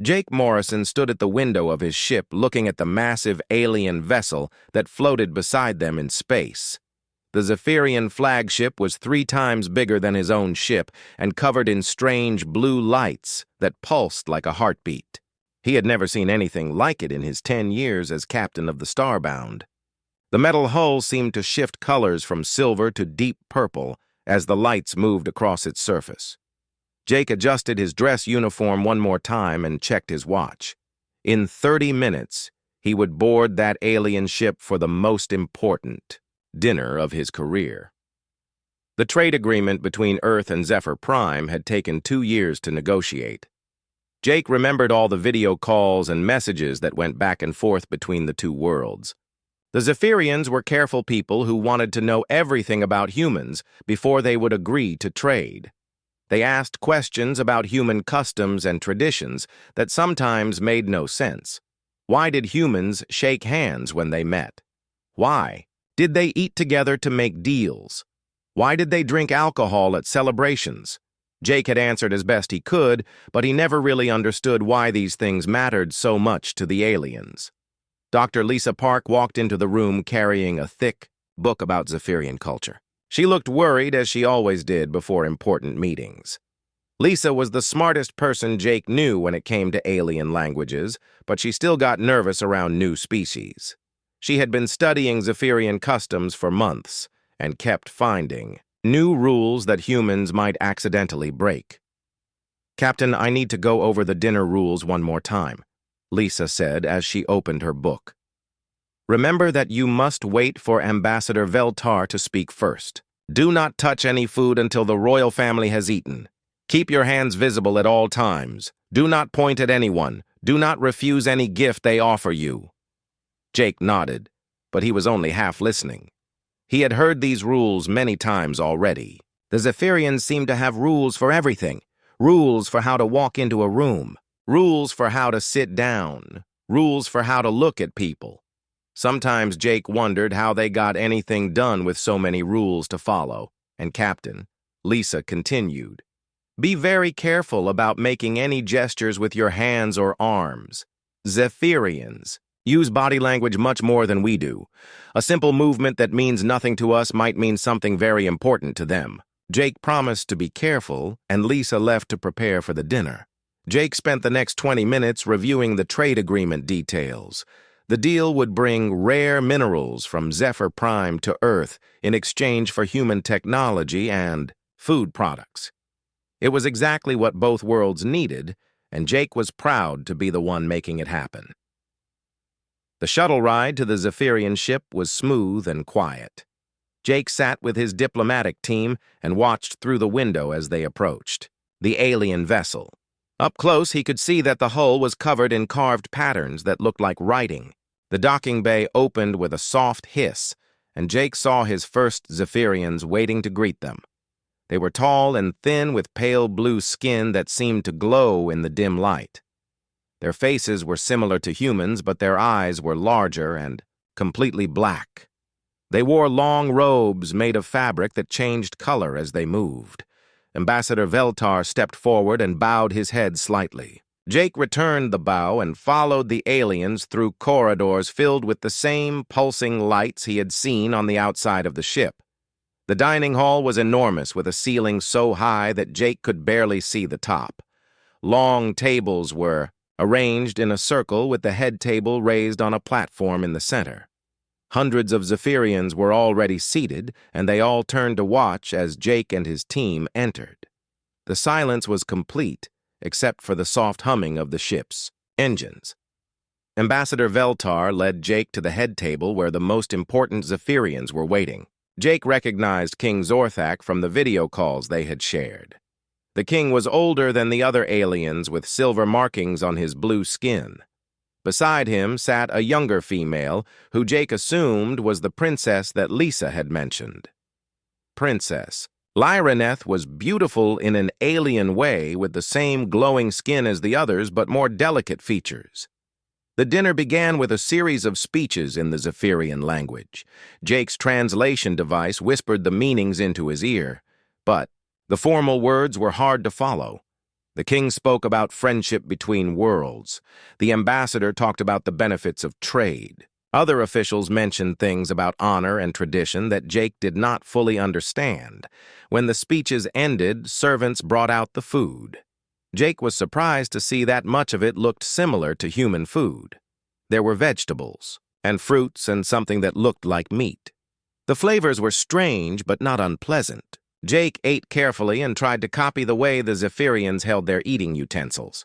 Jake Morrison stood at the window of his ship looking at the massive alien vessel that floated beside them in space. The Zephyrian flagship was 3 times bigger than his own ship and covered in strange blue lights that pulsed like a heartbeat. He had never seen anything like it in his 10 years as captain of the Starbound. The metal hull seemed to shift colors from silver to deep purple as the lights moved across its surface. Jake adjusted his dress uniform one more time and checked his watch. In 30 minutes, he would board that alien ship for the most important dinner of his career. The trade agreement between Earth and Zephyr Prime had taken 2 years to negotiate. Jake remembered all the video calls and messages that went back and forth between the two worlds. The Zephyrians were careful people who wanted to know everything about humans before they would agree to trade. They asked questions about human customs and traditions that sometimes made no sense. Why did humans shake hands when they met? Why did they eat together to make deals? Why did they drink alcohol at celebrations? Jake had answered as best he could, but he never really understood why these things mattered so much to the aliens. Dr. Lisa Park walked into the room carrying a thick book about Zephyrian culture. She looked worried, as she always did before important meetings. Lisa was the smartest person Jake knew when it came to alien languages, but she still got nervous around new species. She had been studying Zephyrian customs for months and kept finding new rules that humans might accidentally break. "Captain, I need to go over the dinner rules one more time," Lisa said as she opened her book. "Remember that you must wait for Ambassador Veltar to speak first. Do not touch any food until the royal family has eaten. Keep your hands visible at all times. Do not point at anyone. Do not refuse any gift they offer you." Jake nodded, but he was only half listening. He had heard these rules many times already. The Zephyrians seemed to have rules for everything. Rules for how to walk into a room. Rules for how to sit down. Rules for how to look at people. Sometimes Jake wondered how they got anything done with so many rules to follow. And Captain, Lisa continued, "Be very careful about making any gestures with your hands or arms. Zephyrians use body language much more than we do. A simple movement that means nothing to us might mean something very important to them." Jake promised to be careful, and Lisa left to prepare for the dinner. Jake spent the next 20 minutes reviewing the trade agreement details. The deal would bring rare minerals from Zephyr Prime to Earth in exchange for human technology and food products. It was exactly what both worlds needed, and Jake was proud to be the one making it happen. The shuttle ride to the Zephyrian ship was smooth and quiet. Jake sat with his diplomatic team and watched through the window as they approached the alien vessel. Up close, he could see that the hull was covered in carved patterns that looked like writing. The docking bay opened with a soft hiss, and Jake saw his first Zephyrians waiting to greet them. They were tall and thin with pale blue skin that seemed to glow in the dim light. Their faces were similar to humans, but their eyes were larger and completely black. They wore long robes made of fabric that changed color as they moved. Ambassador Veltar stepped forward and bowed his head slightly. Jake returned the bow and followed the aliens through corridors filled with the same pulsing lights he had seen on the outside of the ship. The dining hall was enormous, with a ceiling so high that Jake could barely see the top. Long tables were arranged in a circle with the head table raised on a platform in the center. Hundreds of Zephyrians were already seated, and they all turned to watch as Jake and his team entered. The silence was complete, except for the soft humming of the ship's engines. Ambassador Veltar led Jake to the head table where the most important Zephyrians were waiting. Jake recognized King Zorthak from the video calls they had shared. The king was older than the other aliens, with silver markings on his blue skin. Beside him sat a younger female, who Jake assumed was the princess that Lisa had mentioned. Princess Lyraneth was beautiful in an alien way, with the same glowing skin as the others, but more delicate features. The dinner began with a series of speeches in the Zephyrian language. Jake's translation device whispered the meanings into his ear, but the formal words were hard to follow. The king spoke about friendship between worlds. The ambassador talked about the benefits of trade. Other officials mentioned things about honor and tradition that Jake did not fully understand. When the speeches ended, servants brought out the food. Jake was surprised to see that much of it looked similar to human food. There were vegetables, and fruits, and something that looked like meat. The flavors were strange but not unpleasant. Jake ate carefully and tried to copy the way the Zephyrians held their eating utensils.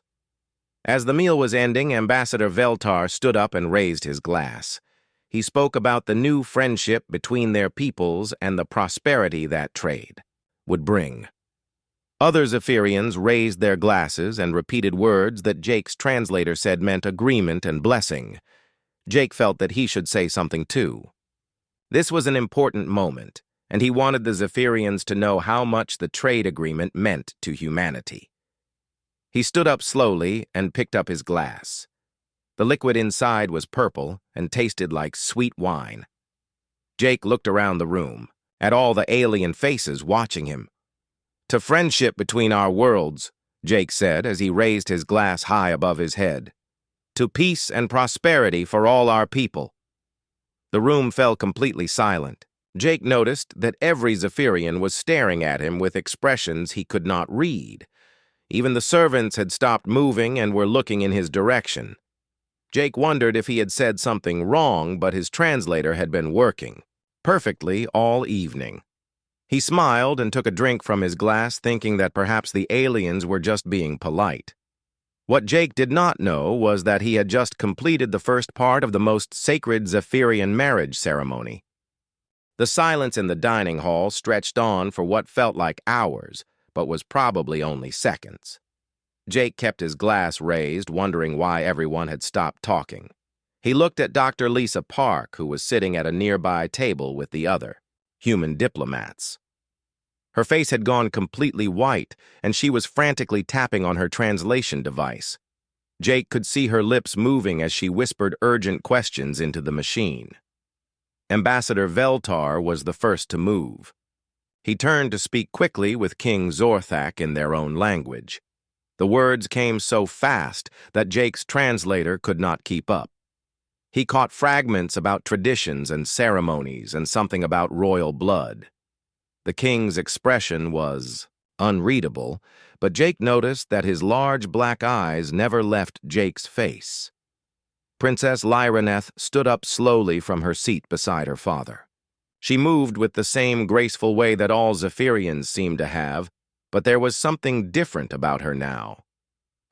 As the meal was ending, Ambassador Veltar stood up and raised his glass. He spoke about the new friendship between their peoples and the prosperity that trade would bring. Other Zephyrians raised their glasses and repeated words that Jake's translator said meant agreement and blessing. Jake felt that he should say something too. This was an important moment, and he wanted the Zephyrians to know how much the trade agreement meant to humanity. He stood up slowly and picked up his glass. The liquid inside was purple and tasted like sweet wine. Jake looked around the room, at all the alien faces watching him. "To friendship between our worlds," Jake said as he raised his glass high above his head. "To peace and prosperity for all our people." The room fell completely silent. Jake noticed that every Zephyrian was staring at him with expressions he could not read. Even the servants had stopped moving and were looking in his direction. Jake wondered if he had said something wrong, but his translator had been working perfectly all evening. He smiled and took a drink from his glass, thinking that perhaps the aliens were just being polite. What Jake did not know was that he had just completed the first part of the most sacred Zephyrian marriage ceremony. The silence in the dining hall stretched on for what felt like hours, but was probably only seconds. Jake kept his glass raised, wondering why everyone had stopped talking. He looked at Dr. Lisa Park, who was sitting at a nearby table with the other human diplomats. Her face had gone completely white, and she was frantically tapping on her translation device. Jake could see her lips moving as she whispered urgent questions into the machine. Ambassador Veltar was the first to move. He turned to speak quickly with King Zorthak in their own language. The words came so fast that Jake's translator could not keep up. He caught fragments about traditions and ceremonies and something about royal blood. The king's expression was unreadable, but Jake noticed that his large black eyes never left Jake's face. Princess Lyraneth stood up slowly from her seat beside her father. She moved with the same graceful way that all Zephyrians seemed to have, but there was something different about her now.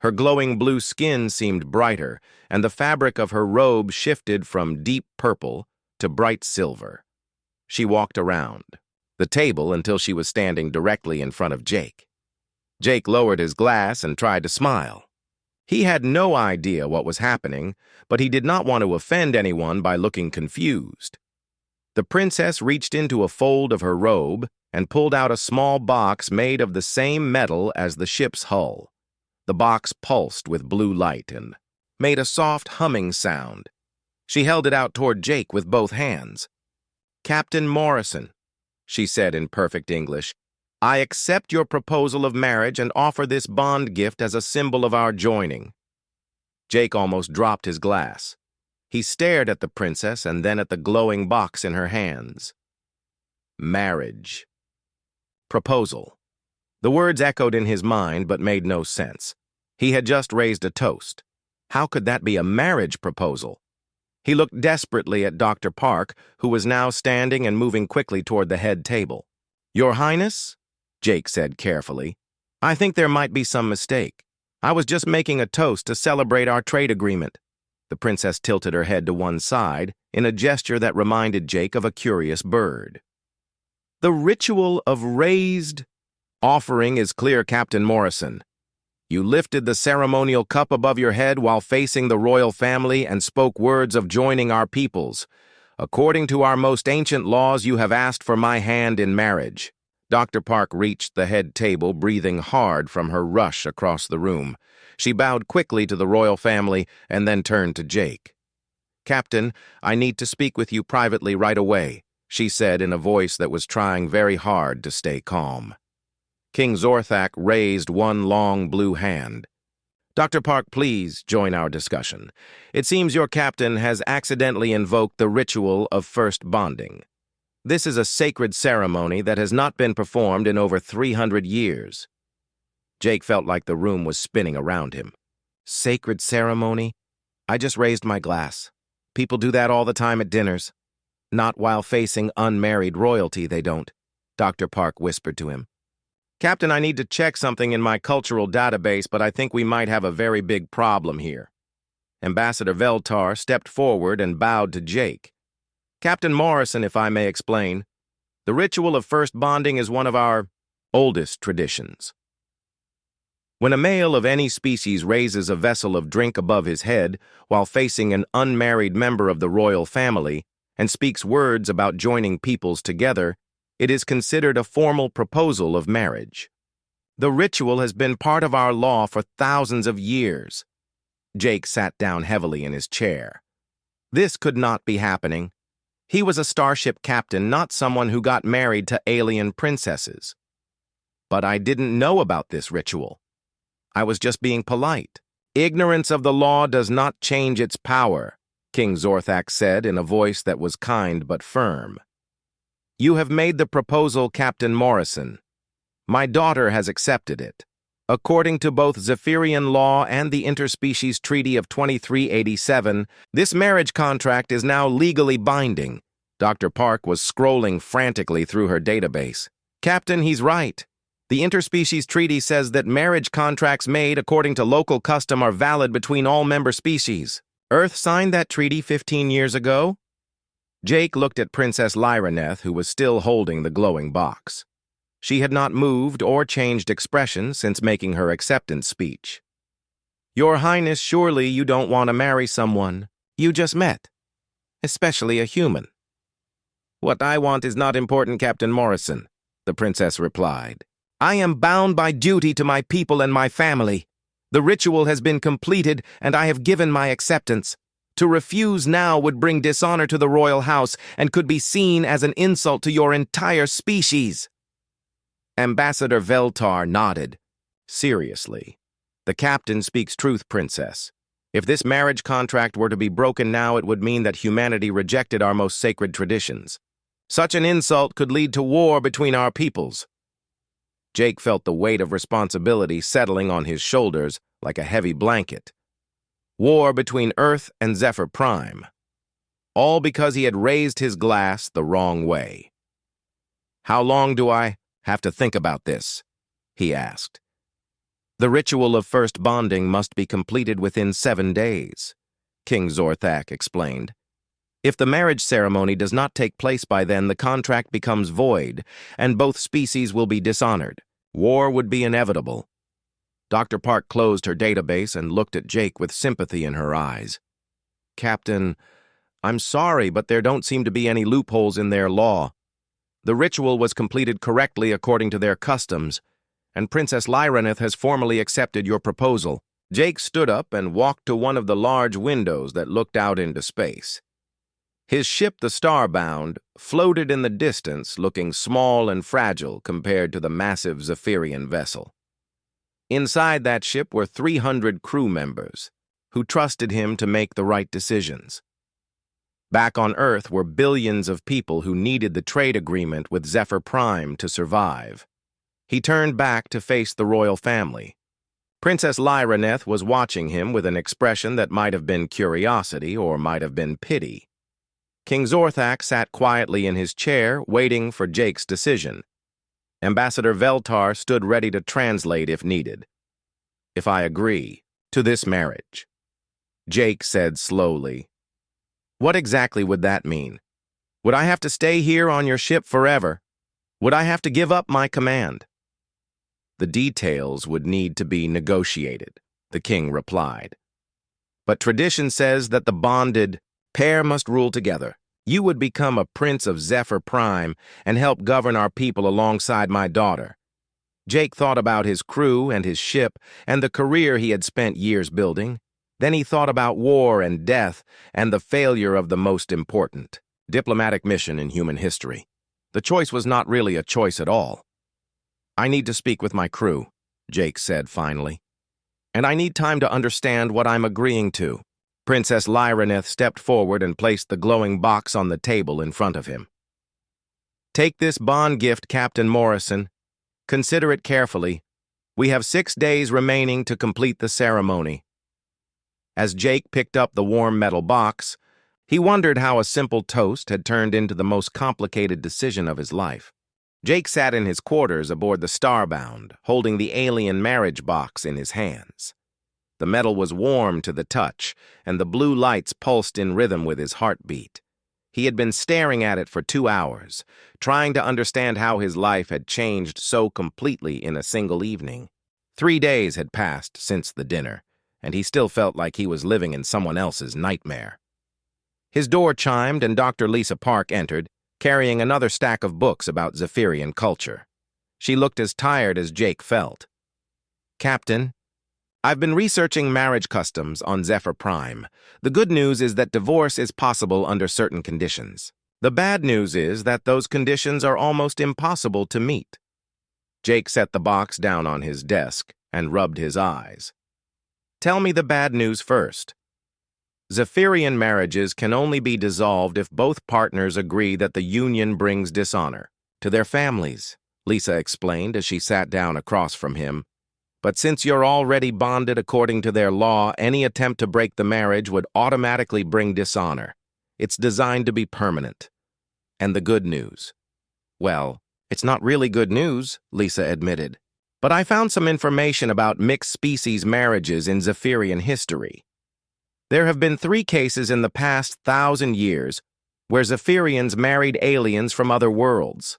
Her glowing blue skin seemed brighter, and the fabric of her robe shifted from deep purple to bright silver. She walked around the table until she was standing directly in front of Jake. Jake lowered his glass and tried to smile. He had no idea what was happening, but he did not want to offend anyone by looking confused. The princess reached into a fold of her robe and pulled out a small box made of the same metal as the ship's hull. The box pulsed with blue light and made a soft humming sound. She held it out toward Jake with both hands. "Captain Morrison," she said in perfect English, "I accept your proposal of marriage and offer this bond gift as a symbol of our joining." Jake almost dropped his glass. He stared at the princess and then at the glowing box in her hands. Marriage. Proposal. The words echoed in his mind but made no sense. He had just raised a toast. How could that be a marriage proposal? He looked desperately at Dr. Park, who was now standing and moving quickly toward the head table. "Your Highness," Jake said carefully, "I think there might be some mistake. I was just making a toast to celebrate our trade agreement." The princess tilted her head to one side in a gesture that reminded Jake of a curious bird. "The ritual of raised offering is clear, Captain Morrison. You lifted the ceremonial cup above your head while facing the royal family and spoke words of joining our peoples. According to our most ancient laws, you have asked for my hand in marriage." Dr. Park reached the head table, breathing hard from her rush across the room. She bowed quickly to the royal family and then turned to Jake. "Captain, I need to speak with you privately right away," she said in a voice that was trying very hard to stay calm. King Zorthak raised one long blue hand. Dr. Park, please join our discussion. It seems your captain has accidentally invoked the ritual of first bonding. This is a sacred ceremony that has not been performed in over 300 years. Jake felt like the room was spinning around him. Sacred ceremony? I just raised my glass. People do that all the time at dinners. Not while facing unmarried royalty, they don't, Dr. Park whispered to him. Captain, I need to check something in my cultural database, but I think we might have a very big problem here. Ambassador Veltar stepped forward and bowed to Jake. Captain Morrison, if I may explain, the ritual of first bonding is one of our oldest traditions. When a male of any species raises a vessel of drink above his head while facing an unmarried member of the royal family and speaks words about joining peoples together, it is considered a formal proposal of marriage. The ritual has been part of our law for thousands of years. Jake sat down heavily in his chair. This could not be happening. He was a starship captain, not someone who got married to alien princesses. But I didn't know about this ritual. I was just being polite. Ignorance of the law does not change its power, King Zorthak said in a voice that was kind but firm. You have made the proposal, Captain Morrison. My daughter has accepted it. According to both Zephyrian law and the Interspecies Treaty of 2387, this marriage contract is now legally binding. Dr. Park was scrolling frantically through her database. Captain, he's right. The Interspecies Treaty says that marriage contracts made according to local custom are valid between all member species. Earth signed that treaty 15 years ago? Jake looked at Princess Lyraneth, who was still holding the glowing box. She had not moved or changed expression since making her acceptance speech. Your Highness, surely you don't want to marry someone you just met, especially a human. What I want is not important, Captain Morrison, the princess replied. I am bound by duty to my people and my family. The ritual has been completed, and I have given my acceptance. To refuse now would bring dishonor to the royal house and could be seen as an insult to your entire species. Ambassador Veltar nodded. Seriously. The captain speaks truth, Princess. If this marriage contract were to be broken now, it would mean that humanity rejected our most sacred traditions. Such an insult could lead to war between our peoples. Jake felt the weight of responsibility settling on his shoulders like a heavy blanket. War between Earth and Zephyr Prime. All because he had raised his glass the wrong way. How long do I have to think about this? He asked. The ritual of first bonding must be completed within 7 days, King Zorthak explained. If the marriage ceremony does not take place by then, the contract becomes void, and both species will be dishonored. War would be inevitable. Dr. Park closed her database and looked at Jake with sympathy in her eyes. Captain, I'm sorry, but there don't seem to be any loopholes in their law. The ritual was completed correctly according to their customs, and Princess Lyraneth has formally accepted your proposal. Jake stood up and walked to one of the large windows that looked out into space. His ship, the Starbound, floated in the distance, looking small and fragile compared to the massive Zephyrian vessel. Inside that ship were 300 crew members, who trusted him to make the right decisions. Back on Earth were billions of people who needed the trade agreement with Zephyr Prime to survive. He turned back to face the royal family. Princess Lyraneth was watching him with an expression that might have been curiosity or might have been pity. King Zorthak sat quietly in his chair, waiting for Jake's decision. Ambassador Veltar stood ready to translate if needed. If I agree to this marriage, Jake said slowly. What exactly would that mean? Would I have to stay here on your ship forever? Would I have to give up my command? The details would need to be negotiated, the king replied. But tradition says that the bonded pair must rule together. You would become a prince of Zephyr Prime and help govern our people alongside my daughter. Jake thought about his crew and his ship and the career he had spent years building. Then he thought about war and death and the failure of the most important diplomatic mission in human history. The choice was not really a choice at all. I need to speak with my crew, Jake said finally. And I need time to understand what I'm agreeing to. Princess Lyraneth stepped forward and placed the glowing box on the table in front of him. Take this bond gift, Captain Morrison. Consider it carefully. We have 6 days remaining to complete the ceremony. As Jake picked up the warm metal box, he wondered how a simple toast had turned into the most complicated decision of his life. Jake sat in his quarters aboard the Starbound, holding the alien marriage box in his hands. The metal was warm to the touch, and the blue lights pulsed in rhythm with his heartbeat. He had been staring at it for 2 hours, trying to understand how his life had changed so completely in a single evening. 3 days had passed since the dinner, and he still felt like he was living in someone else's nightmare. His door chimed and Dr. Lisa Park entered, carrying another stack of books about Zephyrian culture. She looked as tired as Jake felt. Captain, I've been researching marriage customs on Zephyr Prime. The good news is that divorce is possible under certain conditions. The bad news is that those conditions are almost impossible to meet. Jake set the box down on his desk and rubbed his eyes. Tell me the bad news first. Zephyrian marriages can only be dissolved if both partners agree that the union brings dishonor to their families, Lisa explained as she sat down across from him. But since you're already bonded according to their law, any attempt to break the marriage would automatically bring dishonor. It's designed to be permanent. And the good news? Well, it's not really good news, Lisa admitted. But I found some information about mixed-species marriages in Zephyrian history. There have been 3 cases in the past 1,000 years where Zephyrians married aliens from other worlds.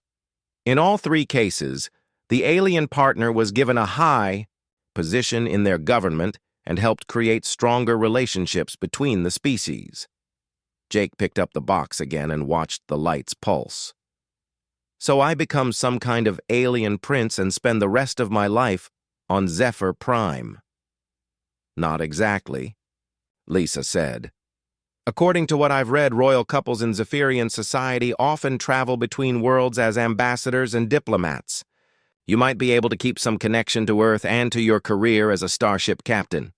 In all 3 cases, the alien partner was given a high position in their government and helped create stronger relationships between the species. Jake picked up the box again and watched the lights pulse. So I become some kind of alien prince and spend the rest of my life on Zephyr Prime. Not exactly, Lisa said. According to what I've read, royal couples in Zephyrian society often travel between worlds as ambassadors and diplomats. You might be able to keep some connection to Earth and to your career as a starship captain.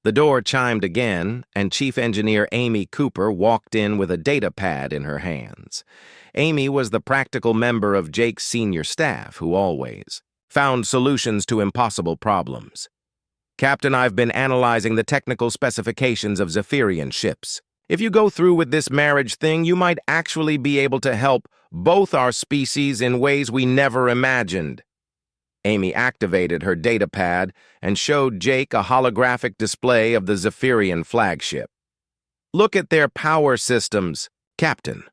The door chimed again, and Chief Engineer Amy Cooper walked in with a data pad in her hands. Amy was the practical member of Jake's senior staff who always found solutions to impossible problems. Captain, I've been analyzing the technical specifications of Zephyrian ships. If you go through with this marriage thing, you might actually be able to help both our species in ways we never imagined. Amy activated her data pad and showed Jake a holographic display of the Zephyrian flagship. Look at their power systems, Captain.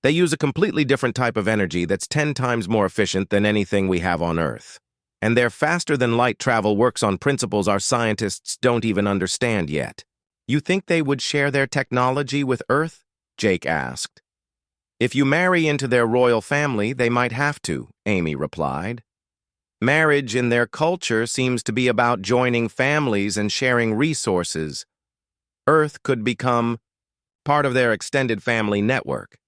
They use a completely different type of energy that's 10 times more efficient than anything we have on Earth. And their faster-than-light travel works on principles our scientists don't even understand yet. You think they would share their technology with Earth? Jake asked. If you marry into their royal family, they might have to, Amy replied. Marriage in their culture seems to be about joining families and sharing resources. Earth could become part of their extended family network.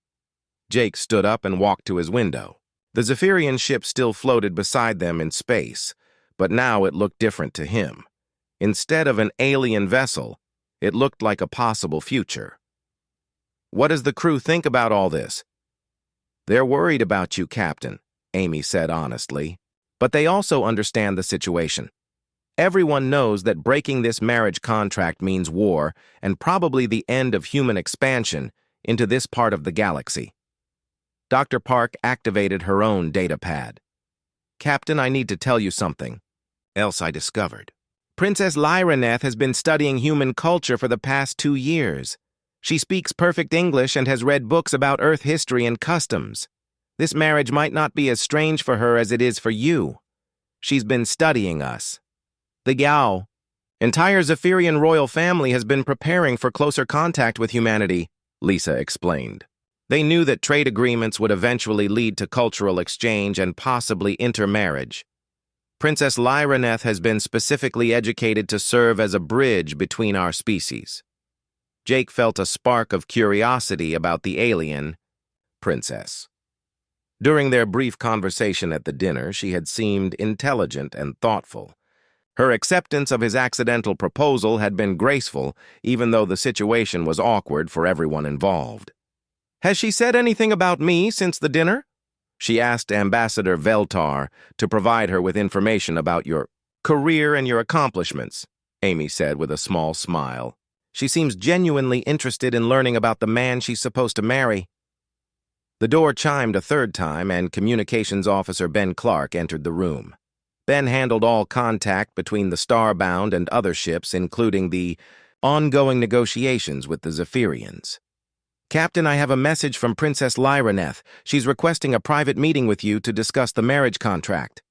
Jake stood up and walked to his window. The Zephyrian ship still floated beside them in space, but now it looked different to him. Instead of an alien vessel, it looked like a possible future. What does the crew think about all this? They're worried about you, Captain, Amy said honestly. But they also understand the situation. Everyone knows that breaking this marriage contract means war and probably the end of human expansion into this part of the galaxy. Dr. Park activated her own data pad. Captain, I need to tell you something else I discovered. Princess Lyraneth has been studying human culture for the past 2 years. She speaks perfect English and has read books about Earth history and customs. This marriage might not be as strange for her as it is for you. She's been studying us. The Gao, entire Zephyrian royal family has been preparing for closer contact with humanity, Lisa explained. They knew that trade agreements would eventually lead to cultural exchange and possibly intermarriage. Princess Lyraneth has been specifically educated to serve as a bridge between our species. Jake felt a spark of curiosity about the alien princess. During their brief conversation at the dinner, she had seemed intelligent and thoughtful. Her acceptance of his accidental proposal had been graceful, even though the situation was awkward for everyone involved. "Has she said anything about me since the dinner?" She asked Ambassador Veltar to provide her with information about your career and your accomplishments, Amy said with a small smile. "She seems genuinely interested in learning about the man she's supposed to marry." The door chimed a third time, and Communications Officer Ben Clark entered the room. Ben handled all contact between the Starbound and other ships, including the ongoing negotiations with the Zephyrians. "Captain, I have a message from Princess Lyraneth. She's requesting a private meeting with you to discuss the marriage contract."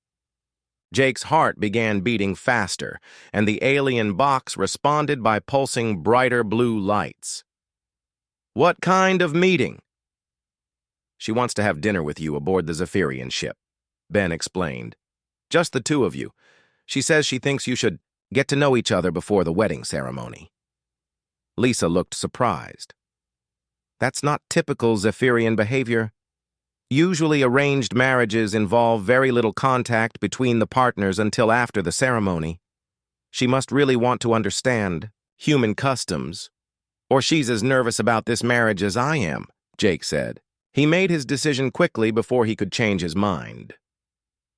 Jake's heart began beating faster, and the alien box responded by pulsing brighter blue lights. "What kind of meeting?" "She wants to have dinner with you aboard the Zephyrian ship," Ben explained. "Just the two of you. She says she thinks you should get to know each other before the wedding ceremony." Lisa looked surprised. "That's not typical Zephyrian behavior. Usually arranged marriages involve very little contact between the partners until after the ceremony. She must really want to understand human customs, or she's as nervous about this marriage as I am," Jake said. He made his decision quickly before he could change his mind.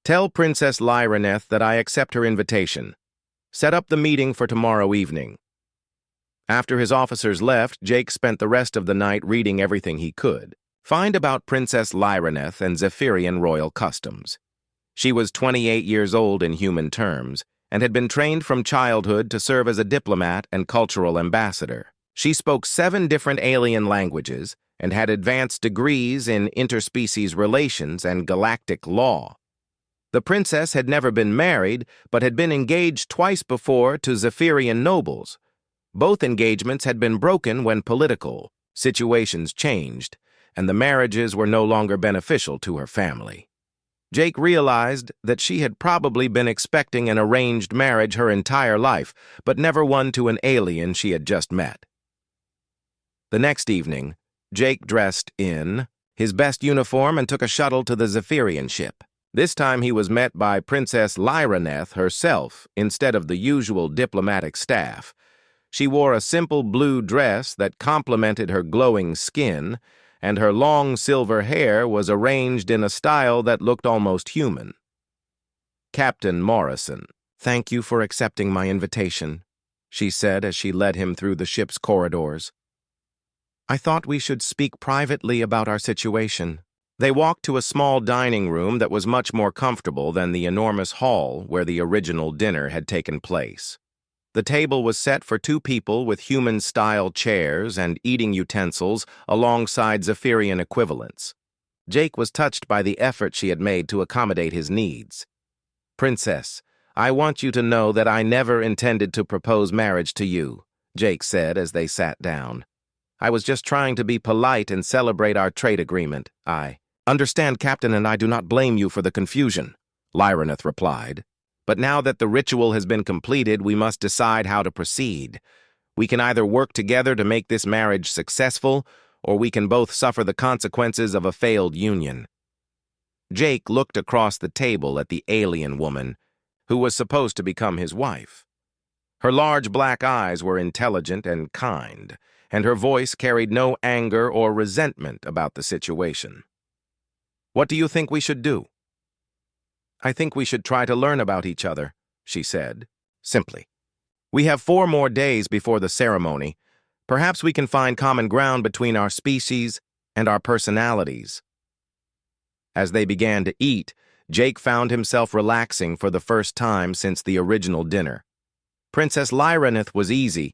"Tell Princess Lyraneth that I accept her invitation. Set up the meeting for tomorrow evening." After his officers left, Jake spent the rest of the night reading everything he could find about Princess Lyraneth and Zephyrian royal customs. She was 28 years old in human terms and had been trained from childhood to serve as a diplomat and cultural ambassador. She spoke 7 different alien languages and had advanced degrees in interspecies relations and galactic law. The princess had never been married, but had been engaged twice before to Zephyrian nobles. Both engagements had been broken when political situations changed, and the marriages were no longer beneficial to her family. Jake realized that she had probably been expecting an arranged marriage her entire life, but never one to an alien she had just met. The next evening, Jake dressed in his best uniform and took a shuttle to the Zephyrian ship. This time he was met by Princess Lyraneth herself instead of the usual diplomatic staff. She wore a simple blue dress that complemented her glowing skin, and her long silver hair was arranged in a style that looked almost human. "Captain Morrison, thank you for accepting my invitation," she said as she led him through the ship's corridors. "I thought we should speak privately about our situation." They walked to a small dining room that was much more comfortable than the enormous hall where the original dinner had taken place. The table was set for 2 people with human-style chairs and eating utensils alongside Zephyrian equivalents. Jake was touched by the effort she had made to accommodate his needs. "Princess, I want you to know that I never intended to propose marriage to you," Jake said as they sat down. "I was just trying to be polite and celebrate our trade agreement. I understand, Captain, and I do not blame you for the confusion," Lyraneth replied. "But now that the ritual has been completed, we must decide how to proceed. We can either work together to make this marriage successful, or we can both suffer the consequences of a failed union." Jake looked across the table at the alien woman, who was supposed to become his wife. Her large black eyes were intelligent and kind, and her voice carried no anger or resentment about the situation. "What do you think we should do?" "I think we should try to learn about each other," she said, simply. "We have 4 more days before the ceremony. Perhaps we can find common ground between our species and our personalities." As they began to eat, Jake found himself relaxing for the first time since the original dinner. Princess Lyraneth was easy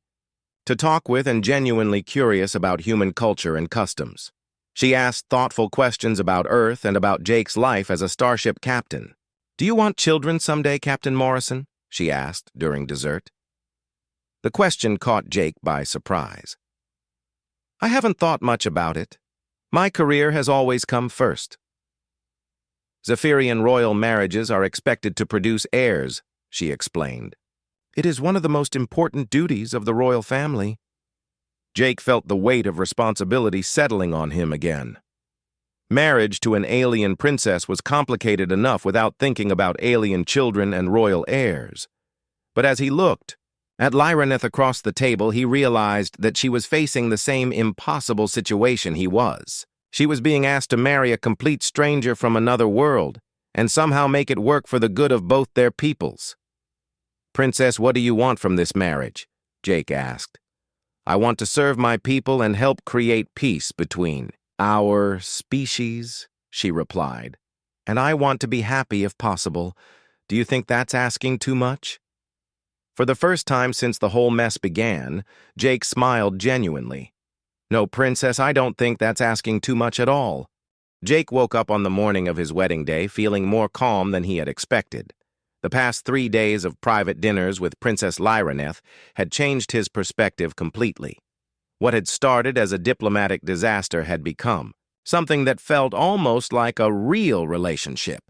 to talk with and genuinely curious about human culture and customs. She asked thoughtful questions about Earth and about Jake's life as a starship captain. "Do you want children someday, Captain Morrison?" she asked during dessert. The question caught Jake by surprise. "I haven't thought much about it. My career has always come first." "Zephyrian royal marriages are expected to produce heirs," she explained. "It is one of the most important duties of the royal family." Jake felt the weight of responsibility settling on him again. Marriage to an alien princess was complicated enough without thinking about alien children and royal heirs. But as he looked at Lyraneth across the table, he realized that she was facing the same impossible situation he was. She was being asked to marry a complete stranger from another world and somehow make it work for the good of both their peoples. "Princess, what do you want from this marriage?" Jake asked. "I want to serve my people and help create peace between our species," she replied. "And I want to be happy if possible. Do you think that's asking too much?" For the first time since the whole mess began, Jake smiled genuinely. "No, Princess, I don't think that's asking too much at all." Jake woke up on the morning of his wedding day feeling more calm than he had expected. The past 3 days of private dinners with Princess Lyraneth had changed his perspective completely. What had started as a diplomatic disaster had become something that felt almost like a real relationship.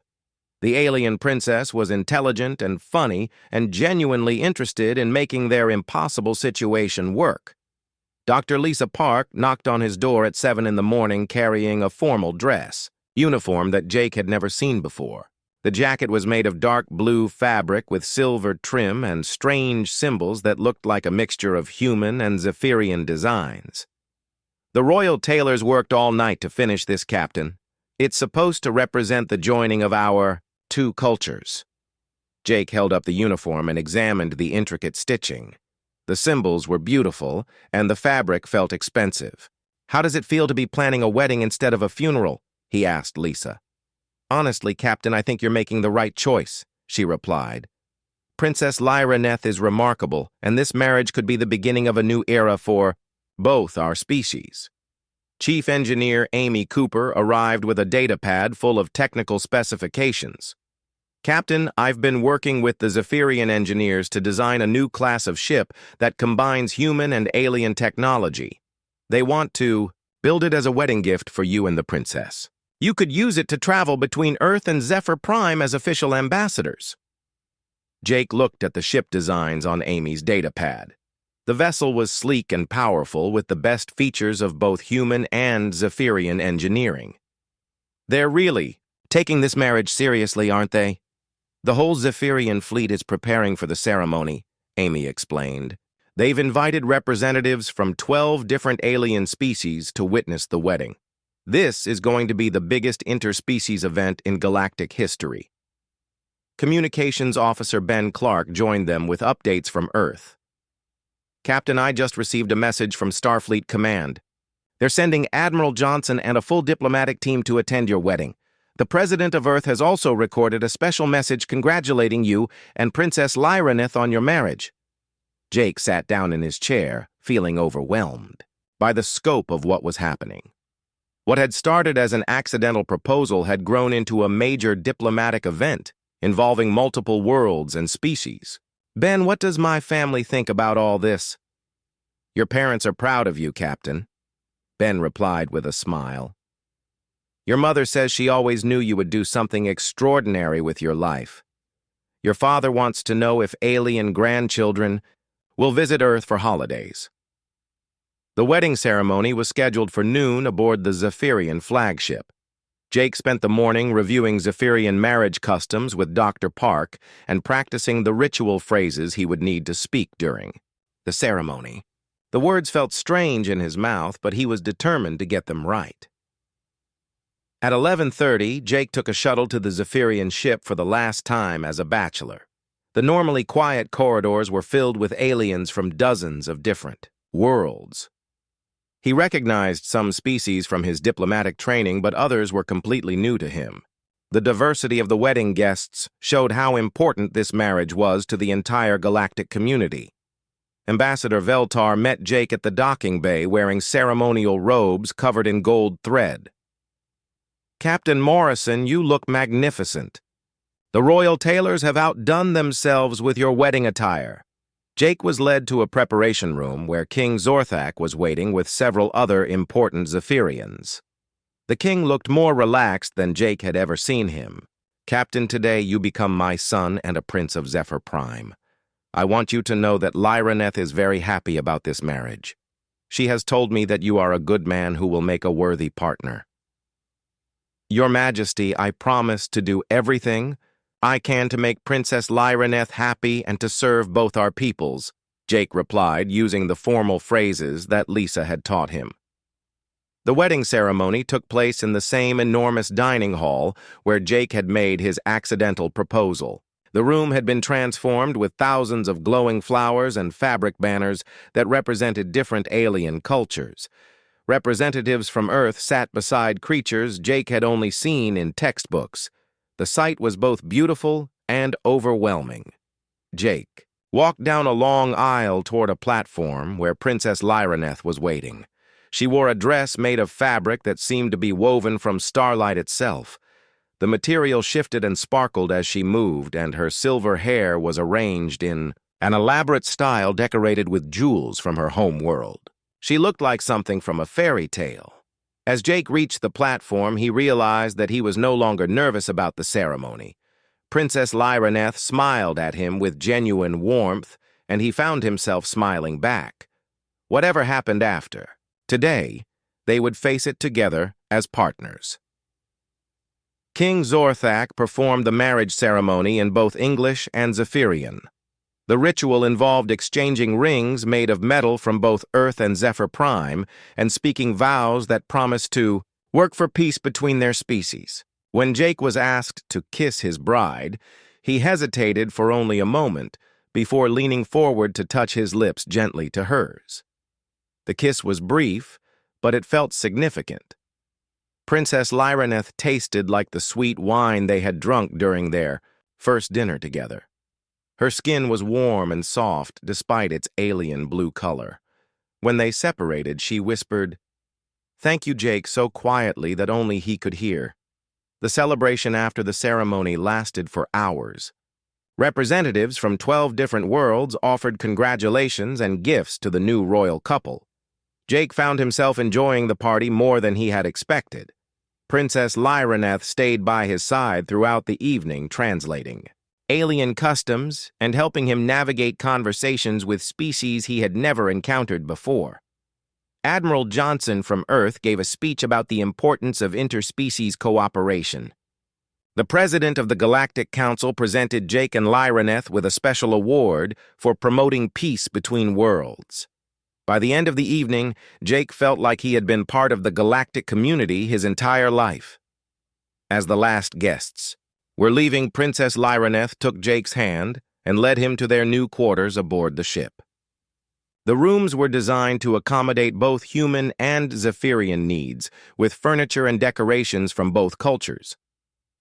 The alien princess was intelligent and funny and genuinely interested in making their impossible situation work. Dr. Lisa Park knocked on his door at 7 in the morning carrying a formal dress, uniform that Jake had never seen before. The jacket was made of dark blue fabric with silver trim and strange symbols that looked like a mixture of human and Zephyrian designs. "The royal tailors worked all night to finish this, Captain. It's supposed to represent the joining of our 2 cultures." Jake held up the uniform and examined the intricate stitching. The symbols were beautiful, and the fabric felt expensive. "How does it feel to be planning a wedding instead of a funeral?" he asked Lisa. "Honestly, Captain, I think you're making the right choice," she replied. "Princess Lyraneth is remarkable, and this marriage could be the beginning of a new era for both our species." Chief Engineer Amy Cooper arrived with a datapad full of technical specifications. "Captain, I've been working with the Zephyrian engineers to design a new class of ship that combines human and alien technology. They want to build it as a wedding gift for you and the princess. You could use it to travel between Earth and Zephyr Prime as official ambassadors." Jake looked at the ship designs on Amy's datapad. The vessel was sleek and powerful with the best features of both human and Zephyrian engineering. "They're really taking this marriage seriously, aren't they?" "The whole Zephyrian fleet is preparing for the ceremony," Amy explained. "They've invited representatives from 12 different alien species to witness the wedding. This is going to be the biggest interspecies event in galactic history." Communications Officer Ben Clark joined them with updates from Earth. "Captain, I just received a message from Starfleet Command. They're sending Admiral Johnson and a full diplomatic team to attend your wedding. The President of Earth has also recorded a special message congratulating you and Princess Lyraneth on your marriage." Jake sat down in his chair, feeling overwhelmed by the scope of what was happening. What had started as an accidental proposal had grown into a major diplomatic event involving multiple worlds and species. "Ben, what does my family think about all this?" "Your parents are proud of you, Captain," Ben replied with a smile. "Your mother says she always knew you would do something extraordinary with your life. Your father wants to know if alien grandchildren will visit Earth for holidays." The wedding ceremony was scheduled for noon aboard the Zephyrian flagship. Jake spent the morning reviewing Zephyrian marriage customs with Dr. Park and practicing the ritual phrases he would need to speak during the ceremony. The words felt strange in his mouth, but he was determined to get them right. At 11:30, Jake took a shuttle to the Zephyrian ship for the last time as a bachelor. The normally quiet corridors were filled with aliens from dozens of different worlds. He recognized some species from his diplomatic training, but others were completely new to him. The diversity of the wedding guests showed how important this marriage was to the entire galactic community. Ambassador Veltar met Jake at the docking bay wearing ceremonial robes covered in gold thread. "Captain Morrison, you look magnificent. The royal tailors have outdone themselves with your wedding attire." Jake was led to a preparation room where King Zorthak was waiting with several other important Zephyrians. The king looked more relaxed than Jake had ever seen him. "Captain, today you become my son and a prince of Zephyr Prime. I want you to know that Lyraneth is very happy about this marriage. She has told me that you are a good man who will make a worthy partner." Your Majesty, I promise to do everything I can to make Princess Lyraneth happy and to serve both our peoples, Jake replied, using the formal phrases that Lisa had taught him. The wedding ceremony took place in the same enormous dining hall where Jake had made his accidental proposal. The room had been transformed with thousands of glowing flowers and fabric banners that represented different alien cultures. Representatives from Earth sat beside creatures Jake had only seen in textbooks. The sight was both beautiful and overwhelming. Jake walked down a long aisle toward a platform where Princess Lyraneth was waiting. She wore a dress made of fabric that seemed to be woven from starlight itself. The material shifted and sparkled as she moved, and her silver hair was arranged in an elaborate style decorated with jewels from her home world. She looked like something from a fairy tale. As Jake reached the platform, he realized that he was no longer nervous about the ceremony. Princess Lyraneth smiled at him with genuine warmth, and he found himself smiling back. Whatever happened after, today, they would face it together as partners. King Zorthak performed the marriage ceremony in both English and Zephyrian. The ritual involved exchanging rings made of metal from both Earth and Zephyr Prime and speaking vows that promised to work for peace between their species. When Jake was asked to kiss his bride, he hesitated for only a moment before leaning forward to touch his lips gently to hers. The kiss was brief, but it felt significant. Princess Lyraneth tasted like the sweet wine they had drunk during their first dinner together. Her skin was warm and soft despite its alien blue color. When they separated, she whispered, "Thank you, Jake," so quietly that only he could hear. The celebration after the ceremony lasted for hours. Representatives from 12 different worlds offered congratulations and gifts to the new royal couple. Jake found himself enjoying the party more than he had expected. Princess Lyraneth stayed by his side throughout the evening, translating alien customs and helping him navigate conversations with species he had never encountered before. Admiral Johnson from Earth gave a speech about the importance of interspecies cooperation. The president of the Galactic Council presented Jake and Lyraneth with a special award for promoting peace between worlds. By the end of the evening, Jake felt like he had been part of the galactic community his entire life. As the last guests were leaving, Princess Lyraneth took Jake's hand and led him to their new quarters aboard the ship. The rooms were designed to accommodate both human and Zephyrian needs, with furniture and decorations from both cultures.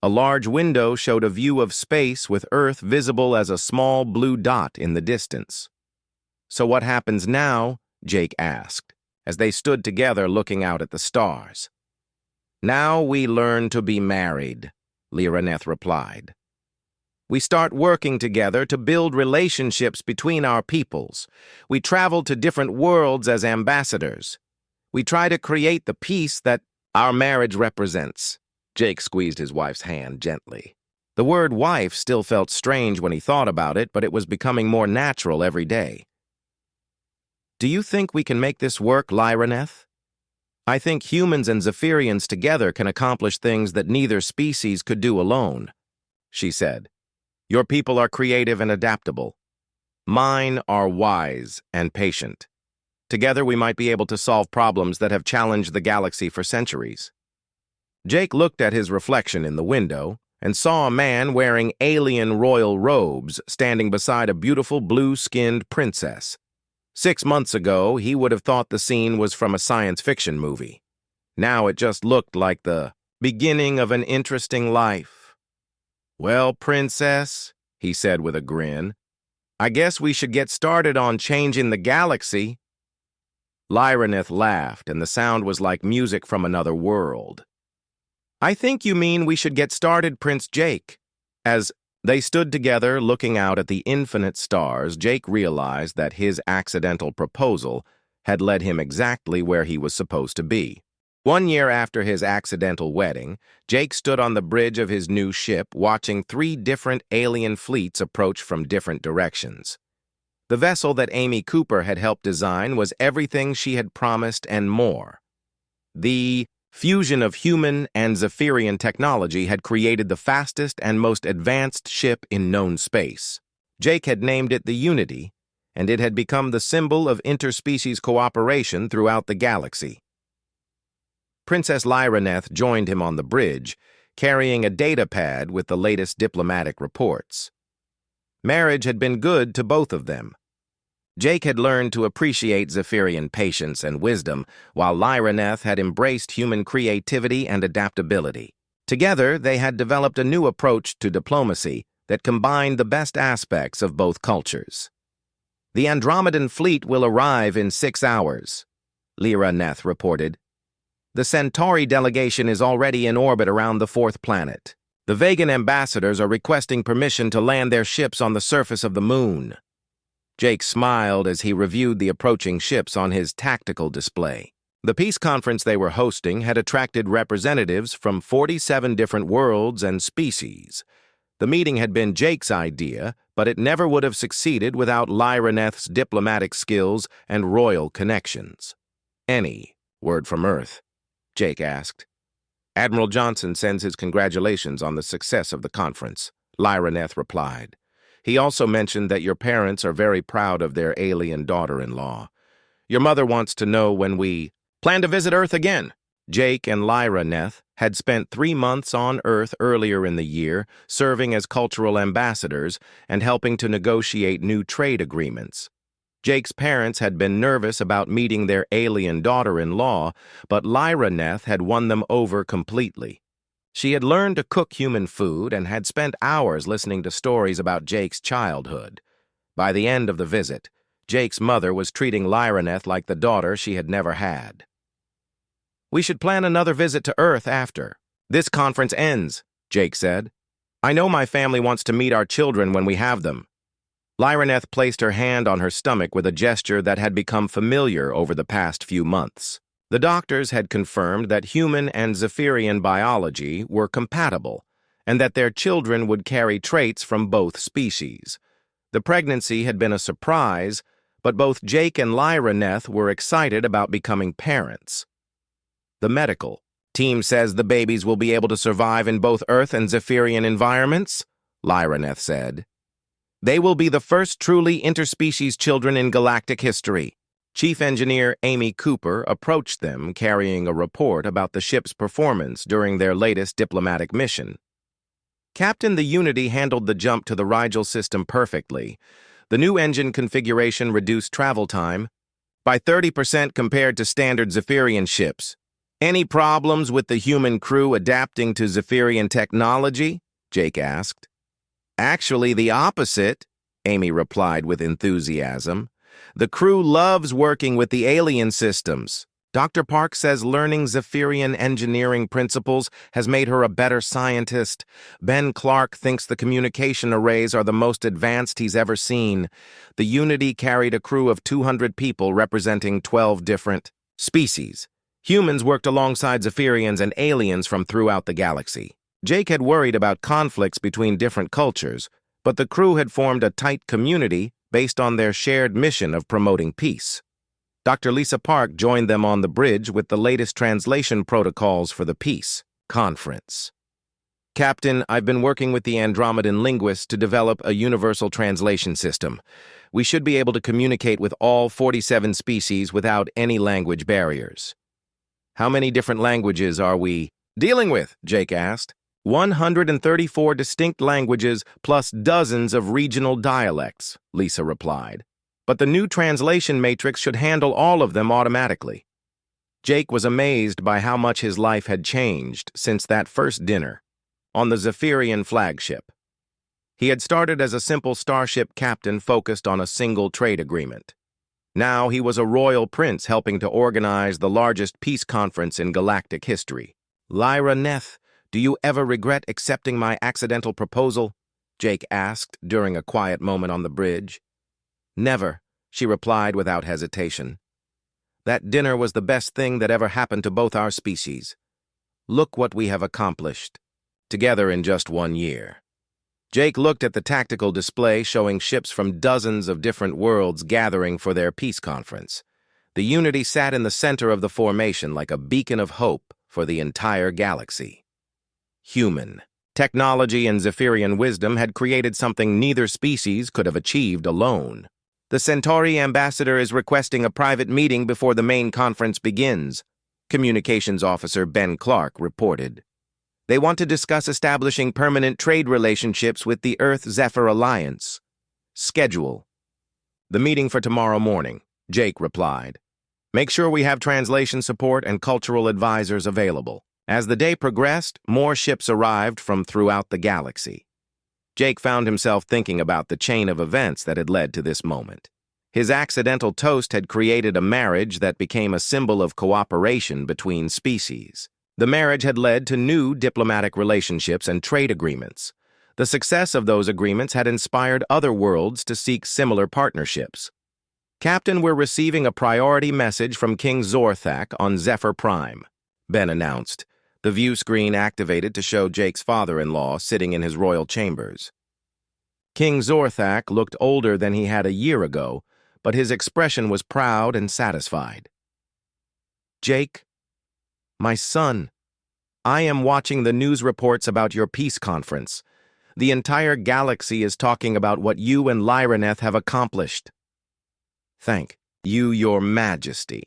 A large window showed a view of space with Earth visible as a small blue dot in the distance. "So what happens now?" Jake asked, as they stood together looking out at the stars. "Now we learn to be married," Lyraneth replied. "We start working together to build relationships between our peoples. We travel to different worlds as ambassadors. We try to create the peace that our marriage represents." Jake squeezed his wife's hand gently. The word wife still felt strange when he thought about it, but it was becoming more natural every day. "Do you think we can make this work, Lyraneth?" "I think humans and Zephyrians together can accomplish things that neither species could do alone," she said. "Your people are creative and adaptable. Mine are wise and patient. Together we might be able to solve problems that have challenged the galaxy for centuries." Jake looked at his reflection in the window and saw a man wearing alien royal robes standing beside a beautiful blue-skinned princess. 6 months ago, he would have thought the scene was from a science fiction movie. Now it just looked like the beginning of an interesting life. "Well, Princess," he said with a grin, "I guess we should get started on changing the galaxy." Lyraneth laughed, and the sound was like music from another world. "I think you mean we should get started, Prince Jake." As they stood together looking out at the infinite stars, Jake realized that his accidental proposal had led him exactly where he was supposed to be. 1 year after his accidental wedding, Jake stood on the bridge of his new ship watching 3 different alien fleets approach from different directions. The vessel that Amy Cooper had helped design was everything she had promised and more. The Fusion of human and Zephyrian technology had created the fastest and most advanced ship in known space. Jake had named it the Unity, and it had become the symbol of interspecies cooperation throughout the galaxy. Princess Lyraneth joined him on the bridge, carrying a data pad with the latest diplomatic reports. Marriage had been good to both of them. Jake had learned to appreciate Zephyrian patience and wisdom, while Lyraneth had embraced human creativity and adaptability. Together, they had developed a new approach to diplomacy that combined the best aspects of both cultures. "The Andromedan fleet will arrive in 6 hours," Lyraneth reported. "The Centauri delegation is already in orbit around the 4th planet. The Vegan ambassadors are requesting permission to land their ships on the surface of the moon." Jake smiled as he reviewed the approaching ships on his tactical display. The peace conference they were hosting had attracted representatives from 47 different worlds and species. The meeting had been Jake's idea, but it never would have succeeded without Lyraneth's diplomatic skills and royal connections. "Any word from Earth?" Jake asked. "Admiral Johnson sends his congratulations on the success of the conference," Lyraneth replied. "He also mentioned that your parents are very proud of their alien daughter-in-law. Your mother wants to know when we plan to visit Earth again." Jake and Lyraneth had spent 3 months on Earth earlier in the year, serving as cultural ambassadors and helping to negotiate new trade agreements. Jake's parents had been nervous about meeting their alien daughter-in-law, but Lyraneth had won them over completely. She had learned to cook human food and had spent hours listening to stories about Jake's childhood. By the end of the visit, Jake's mother was treating Lyraneth like the daughter she had never had. "We should plan another visit to Earth after this conference ends," Jake said. "I know my family wants to meet our children when we have them." Lyraneth placed her hand on her stomach with a gesture that had become familiar over the past few months. The doctors had confirmed that human and Zephyrian biology were compatible, and that their children would carry traits from both species. The pregnancy had been a surprise, but both Jake and Lyraneth were excited about becoming parents. "The medical team says the babies will be able to survive in both Earth and Zephyrian environments," Lyraneth said. "They will be the first truly interspecies children in galactic history." Chief Engineer Amy Cooper approached them carrying a report about the ship's performance during their latest diplomatic mission. "Captain, the Unity handled the jump to the Rigel system perfectly. The new engine configuration reduced travel time by 30% compared to standard Zephyrian ships. Any problems with the human crew adapting to Zephyrian technology?" Jake asked. "Actually, the opposite," Amy replied with enthusiasm. "The crew loves working with the alien systems. Dr. Park says learning Zephyrian engineering principles has made her a better scientist. Ben Clark thinks the communication arrays are the most advanced he's ever seen. The Unity carried a crew of 200 people representing 12 different species. Humans worked alongside Zephyrians and aliens from throughout the galaxy." Jake had worried about conflicts between different cultures, but the crew had formed a tight community based on their shared mission of promoting peace. Dr. Lisa Park joined them on the bridge with the latest translation protocols for the peace conference. "Captain, I've been working with the Andromedan linguists to develop a universal translation system. We should be able to communicate with all 47 species without any language barriers." "How many different languages are we dealing with?" Jake asked. 134 distinct languages plus dozens of regional dialects," Lisa replied. "But the new translation matrix should handle all of them automatically." Jake was amazed by how much his life had changed since that first dinner on the Zephyrian flagship. He had started as a simple starship captain focused on a single trade agreement. Now he was a royal prince helping to organize the largest peace conference in galactic history. "Lyraneth, do you ever regret accepting my accidental proposal?" Jake asked during a quiet moment on the bridge. "Never," she replied without hesitation. "That dinner was the best thing that ever happened to both our species. Look what we have accomplished, together in just 1 year." Jake looked at the tactical display showing ships from dozens of different worlds gathering for their peace conference. The Unity sat in the center of the formation like a beacon of hope, for the entire galaxy. Human. Technology and Zephyrian wisdom had created something neither species could have achieved alone. The Centauri ambassador is requesting a private meeting before the main conference begins, Communications Officer Ben Clark reported. They want to discuss establishing permanent trade relationships with the Earth-Zephyr Alliance. Schedule. The meeting for tomorrow morning, Jake replied. Make sure we have translation support and cultural advisors available. As the day progressed, more ships arrived from throughout the galaxy. Jake found himself thinking about the chain of events that had led to this moment. His accidental toast had created a marriage that became a symbol of cooperation between species. The marriage had led to new diplomatic relationships and trade agreements. The success of those agreements had inspired other worlds to seek similar partnerships. Captain, we're receiving a priority message from King Zorthak on Zephyr Prime, Ben announced. The view screen activated to show Jake's father-in-law sitting in his royal chambers. King Zorthak looked older than he had a year ago, but his expression was proud and satisfied. Jake, my son, I am watching the news reports about your peace conference. The entire galaxy is talking about what you and Lyraneth have accomplished. Thank you, your majesty,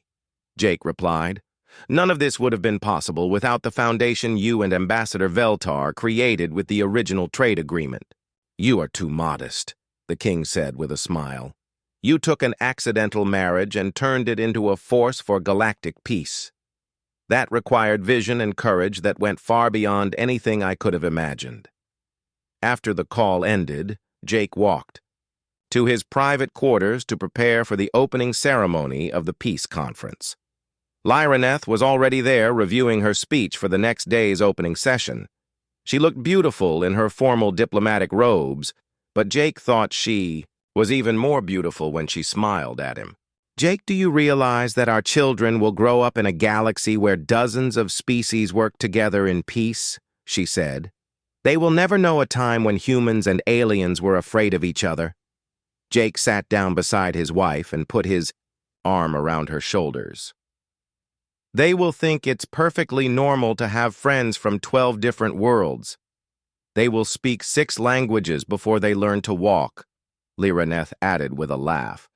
Jake replied. None of this would have been possible without the foundation you and Ambassador Veltar created with the original trade agreement. You are too modest, the king said with a smile. You took an accidental marriage and turned it into a force for galactic peace. That required vision and courage that went far beyond anything I could have imagined. After the call ended, Jake walked to his private quarters to prepare for the opening ceremony of the peace conference. Lyraneth was already there reviewing her speech for the next day's opening session. She looked beautiful in her formal diplomatic robes, but Jake thought she was even more beautiful when she smiled at him. Jake, do you realize that our children will grow up in a galaxy where dozens of species work together in peace? She said. They will never know a time when humans and aliens were afraid of each other. Jake sat down beside his wife and put his arm around her shoulders. They will think it's perfectly normal to have friends from 12 different worlds. They will speak 6 languages before they learn to walk, Lyraneth added with a laugh.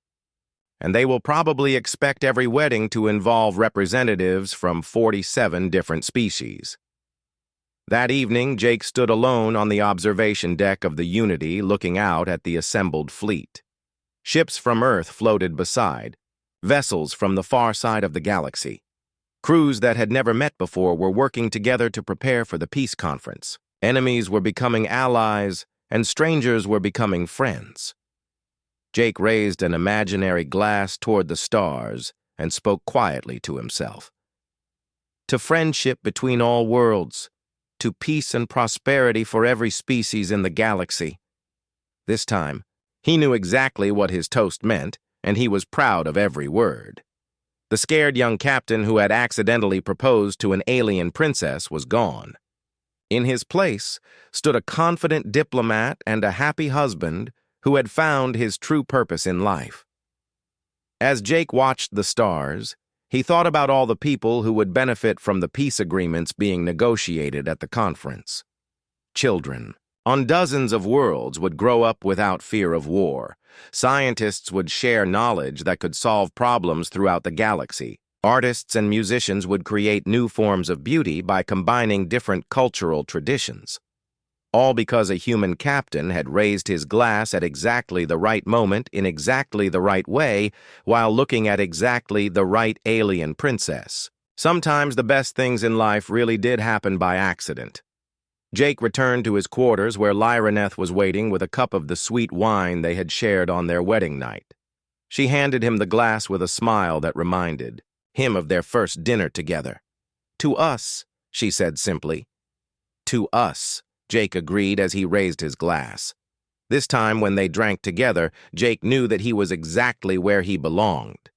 And they will probably expect every wedding to involve representatives from 47 different species. That evening, Jake stood alone on the observation deck of the Unity looking out at the assembled fleet. Ships from Earth floated beside, vessels from the far side of the galaxy. Crews that had never met before were working together to prepare for the peace conference. Enemies were becoming allies, and strangers were becoming friends. Jake raised an imaginary glass toward the stars and spoke quietly to himself. To friendship between all worlds, to peace and prosperity for every species in the galaxy. This time, he knew exactly what his toast meant, and he was proud of every word. The scared young captain who had accidentally proposed to an alien princess was gone. In his place stood a confident diplomat and a happy husband who had found his true purpose in life. As Jake watched the stars, he thought about all the people who would benefit from the peace agreements being negotiated at the conference. Children on dozens of worlds would grow up without fear of war. Scientists would share knowledge that could solve problems throughout the galaxy. Artists and musicians would create new forms of beauty by combining different cultural traditions. All because a human captain had raised his glass at exactly the right moment in exactly the right way while looking at exactly the right alien princess. Sometimes the best things in life really did happen by accident. Jake returned to his quarters where Lyraneth was waiting with a cup of the sweet wine they had shared on their wedding night. She handed him the glass with a smile that reminded him of their first dinner together. To us, she said simply. To us, Jake agreed as he raised his glass. This time when they drank together, Jake knew that he was exactly where he belonged.